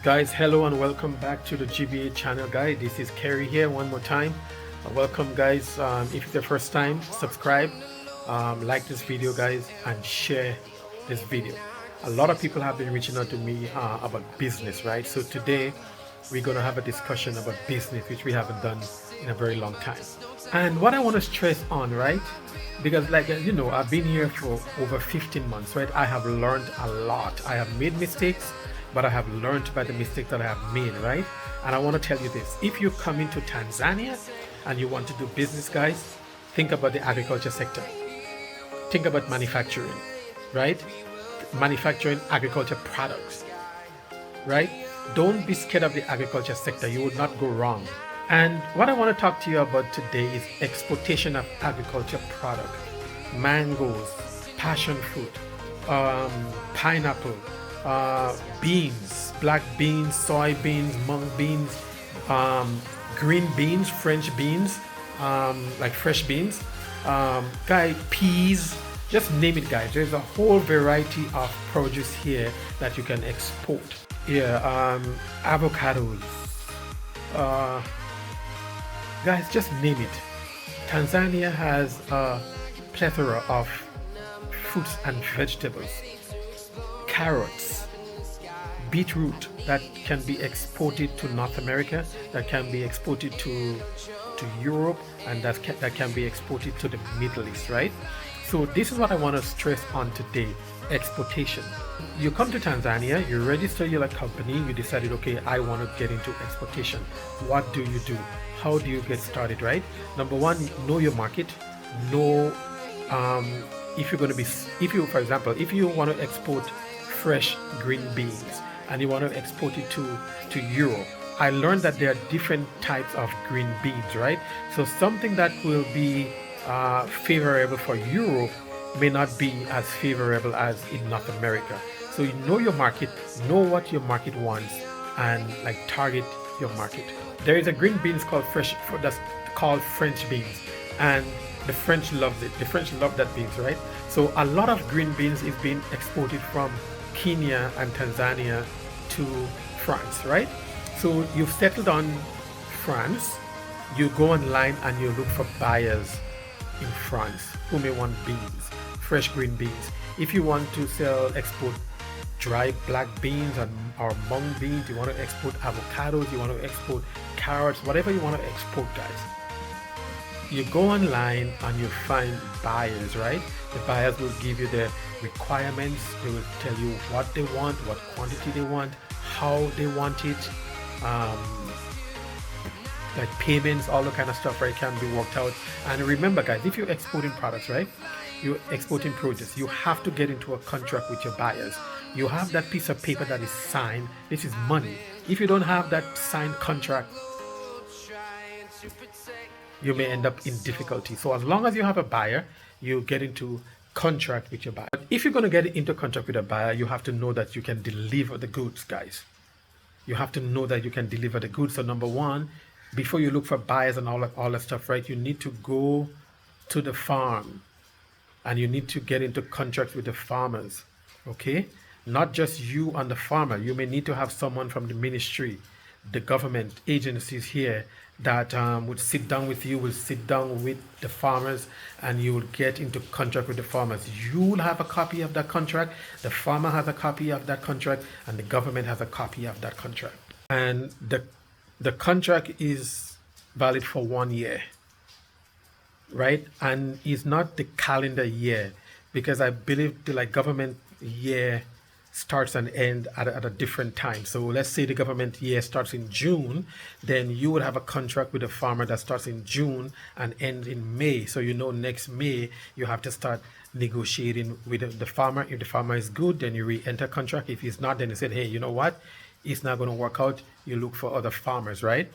Guys, hello and welcome back to the GBA channel. Guys, this is Kerry here one more time. Welcome guys. If it's the first time, subscribe, like this video guys, and share this video. A lot of people have been reaching out to me about business, right? So today we're going to have a discussion about business, which we haven't done in a very long time. And what I want to stress on, right, because like you know, I've been here for over 15 months, right? I have learned a lot. I have made mistakes, but I have learned by the mistakes that I have made, right? And I want to tell you this: if you come into Tanzania and you want to do business, guys, think about the agriculture sector. Think about manufacturing, right? Manufacturing agriculture products, right? Don't be scared of the agriculture sector. You will not go wrong. And what I want to talk to you about today is exportation of agriculture product. Mangoes, passion fruit, pineapple, beans, black beans, soybeans, mung beans, green beans, French beans, like fresh beans, peas, just name it guys. There's a whole variety of produce here that you can export. Yeah, avocados, guys, just name it. Tanzania has a plethora of fruits and vegetables, carrots, beetroot that can be exported to North America, that can be exported to Europe, and that can be exported to the Middle East, right? So this is what I want to stress on today: exportation. You come to Tanzania, you register your company, you decided, okay, I want to get into exportation. What do you do? How do you get started, right? Number one, know your market. Know if you're going to be, for example, if you want to export fresh green beans and you want to export it to Europe, I learned that there are different types of green beans, right? So something that will be favorable for Europe may not be as favorable as in North America. So you know your market, know what your market wants, and like target your market. There is a green beans called that's called French beans, and the French loves it. The French love that beans, right? So a lot of green beans is being exported from Kenya and Tanzania to France, right? So you've settled on France, you go online and you look for buyers in France who may want beans, fresh green beans. If you want to export dry black beans or mung beans, you want to export avocados, you want to export carrots, whatever you want to export, guys, you go online and you find buyers, right? The buyers will give you the requirements. They will tell you what they want, what quantity they want, how they want it, like payments, all the kind of stuff, right, can be worked out. And remember guys, if you're exporting products, right, you're exporting produce, you have to get into a contract with your buyers. You have that piece of paper that is signed. This is money. If you don't have that signed contract, you may end up in difficulty. So as long as you have a buyer, you get into contract with your buyer. But if you're going to get into contract with a buyer, you have to know that you can deliver the goods, guys. You have to know that you can deliver the goods. So number one, before you look for buyers and all that stuff, right, you need to go to the farm and you need to get into contract with the farmers, okay? Not just you and the farmer. You may need to have someone from the ministry, the government agencies here that would sit down with you, will sit down with the farmers, and you will get into contract with the farmers. You will have a copy of that contract, the farmer has a copy of that contract, and the government has a copy of that contract. And the contract is valid for 1 year, right? And it's not the calendar year, because I believe the government year starts and ends at a different time. So let's say the government year starts in June, then you would have a contract with a farmer that starts in June and ends in May. So you know next May you have to start negotiating with the farmer. If the farmer is good, then you re-enter contract. If he's not, then you said, hey, you know what, it's not going to work out. You look for other farmers, right?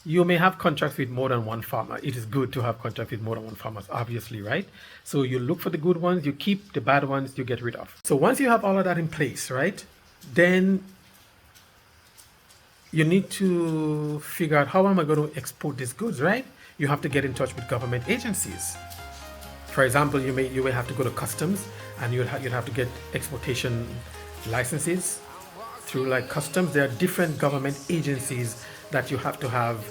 You may have contracts with more than one farmer. It is good to have contracts with more than one farmers, obviously, right? So you look for the good ones, you keep the bad ones, you get rid of. So once you have all of that in place, right, then you need to figure out, how am I going to export these goods, right? You have to get in touch with government agencies. For example, you may have to go to customs, and you'd have to get exportation licenses through like customs. There are different government agencies that you have to have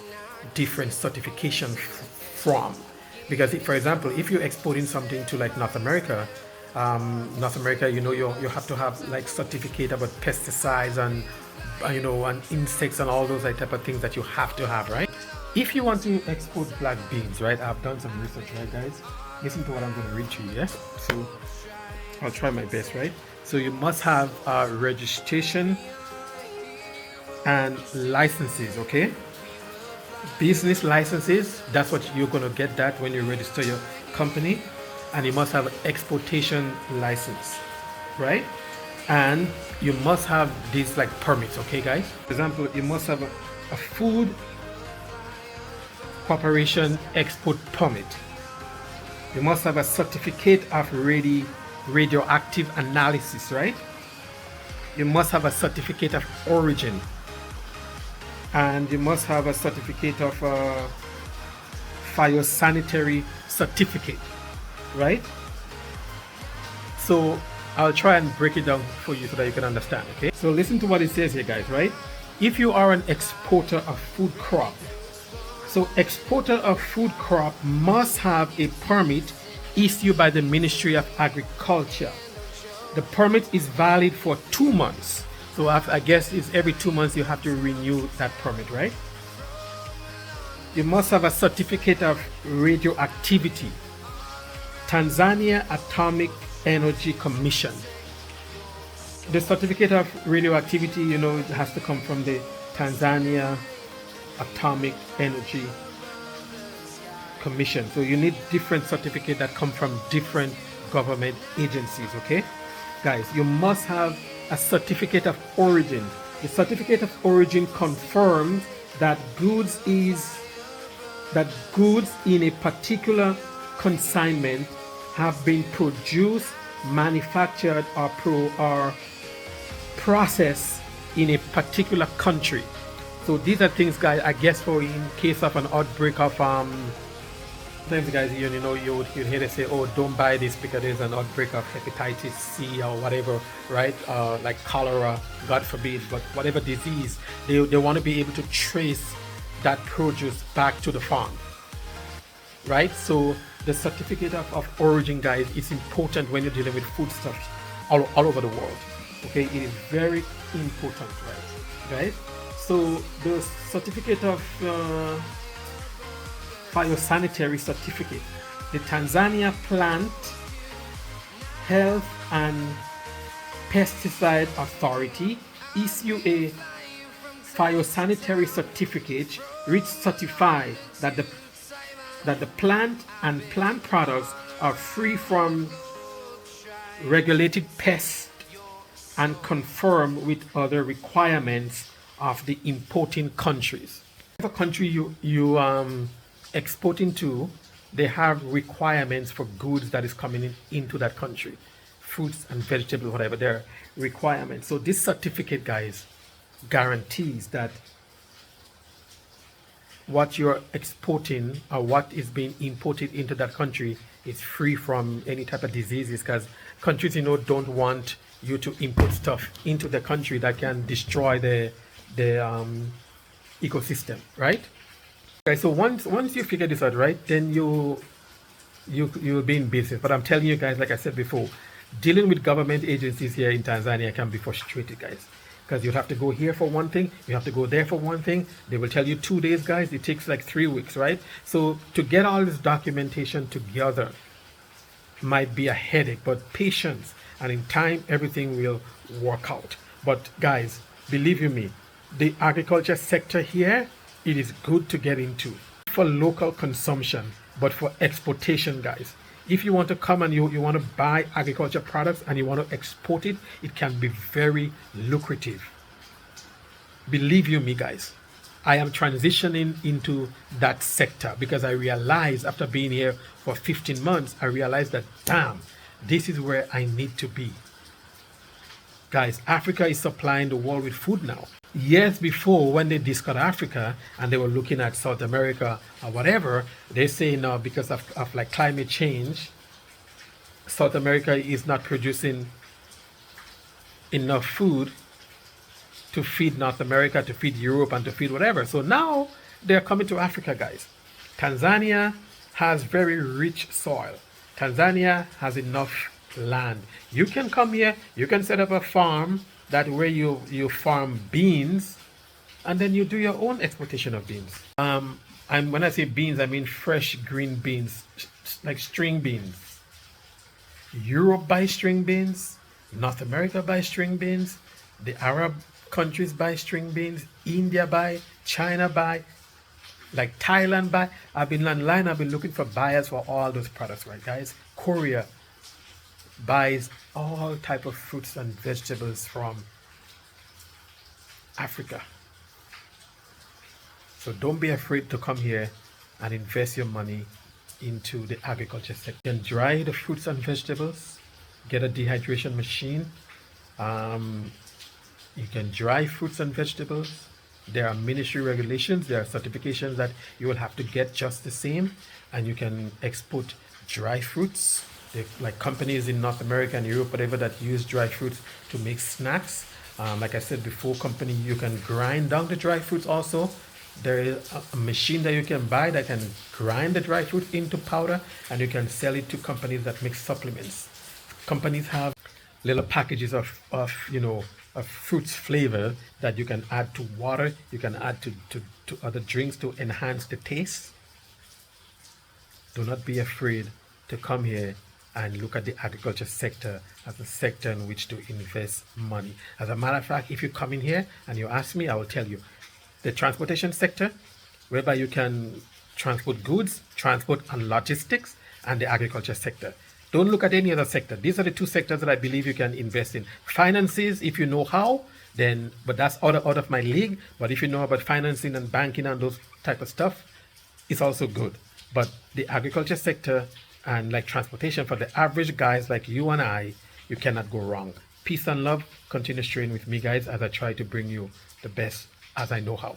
different certification from. Because for example, if you're exporting something to like North America, you know, you have to have like certificate about pesticides and you know, and insects and all those like type of things that you have to have, right? If you want to export black beans, right? I've done some research, right, guys? Listen to what I'm going to read to you, yes? So I'll try my best, right? So you must have registration and licenses, okay? Business licenses, that's what you're going to get that when you register your company. And you must have an exportation license, right? And you must have these like permits, okay, guys? For example, you must have a food corporation export permit. You must have a certificate of radioactive analysis, right? You must have a certificate of origin, and you must have a certificate of phytosanitary certificate, right? So I'll try and break it down for you so that you can understand, okay? So listen to what it says here, guys, right? If you are an exporter of food crop, so exporter of food crop must have a permit issued by the Ministry of Agriculture. The permit is valid for 2 months. So I guess it's every 2 months you have to renew that permit, right? You must have a certificate of radioactivity. Tanzania Atomic Energy Commission. The certificate of radioactivity, you know, it has to come from the Tanzania Atomic Energy Commission. So you need different certificates that come from different government agencies, okay? Guys, you must have a certificate of origin. The certificate of origin confirms that goods in a particular consignment have been produced, manufactured, or processed in a particular country. So these are things, guys, I guess for in case of an outbreak of sometimes, guys, you know, you'd hear they say, oh, don't buy this because there's an outbreak of hepatitis C or whatever, right? Like cholera, God forbid, but whatever disease, they want to be able to trace that produce back to the farm, right? So the certificate of origin, guys, is important when you're dealing with foodstuffs all over the world, okay? It is very important, right? So the certificate of phytosanitary certificate, the Tanzania Plant Health and Pesticide Authority issue a phytosanitary certificate which certifies that the plant and plant products are free from regulated pests and conform with other requirements of the importing countries. Whatever country you exporting to, they have requirements for goods that is coming into that country, fruits and vegetables, whatever their requirements. So this certificate, guys, guarantees that what you're exporting or what is being imported into that country is free from any type of diseases, because countries, you know, don't want you to import stuff into the country that can destroy the ecosystem, right? Okay, so once you figure this out, right, then you'll be in business. But I'm telling you guys, like I said before, dealing with government agencies here in Tanzania can be frustrating, guys, because you have to go here for one thing, you have to go there for one thing. They will tell you 2 days, guys. It takes like 3 weeks, right? So to get all this documentation together might be a headache, but patience, and in time everything will work out. But guys, believe you me, the agriculture sector here, it is good to get into for local consumption, but for exportation, guys. If you want to come and you want to buy agriculture products and you want to export it, it can be very lucrative. Believe you me, guys, I am transitioning into that sector because I realized after being here for 15 months, I realized that, damn, this is where I need to be. Guys, Africa is supplying the world with food now. Years before, when they discovered Africa and they were looking at South America or whatever, they say now because of like climate change, South America is not producing enough food to feed North America, to feed Europe, and to feed whatever. So now they're coming to Africa, guys. Tanzania has very rich soil. Tanzania has enough land. You can come here, you can set up a farm that where you farm beans, and then you do your own exploitation of beans. And when I say beans, I mean fresh green beans, like string beans. Europe buys string beans, North America buys string beans, the Arab countries buy string beans, India buy, China buy, like Thailand buy. I've been online, I've been looking for buyers for all those products, right, guys? Korea buys all type of fruits and vegetables from Africa. So don't be afraid to come here and invest your money into the agriculture sector. You can dry the fruits and vegetables, get a dehydration machine. You can dry fruits and vegetables. There are ministry regulations, there are certifications that you will have to get just the same, and you can export dry fruits. Like companies in North America and Europe, whatever, that use dry fruits to make snacks. Like I said before, company, you can grind down the dry fruits also. There is a machine that you can buy that can grind the dry fruit into powder, and you can sell it to companies that make supplements. Companies have little packages of fruits flavor that you can add to water, you can add to other drinks to enhance the taste. Do not be afraid to come here and look at the agriculture sector as a sector in which to invest money. As a matter of fact, if you come in here and you ask me, I will tell you. The transportation sector, whereby you can transport goods, transport and logistics, and the agriculture sector. Don't look at any other sector. These are the two sectors that I believe you can invest in. Finances, if you know how, then, but that's out of my league. But if you know about financing and banking and those type of stuff, it's also good. But the agriculture sector and like transportation, for the average guys like you and I, you cannot go wrong. Peace and love. Continue sharing with me, guys, as I try to bring you the best as I know how.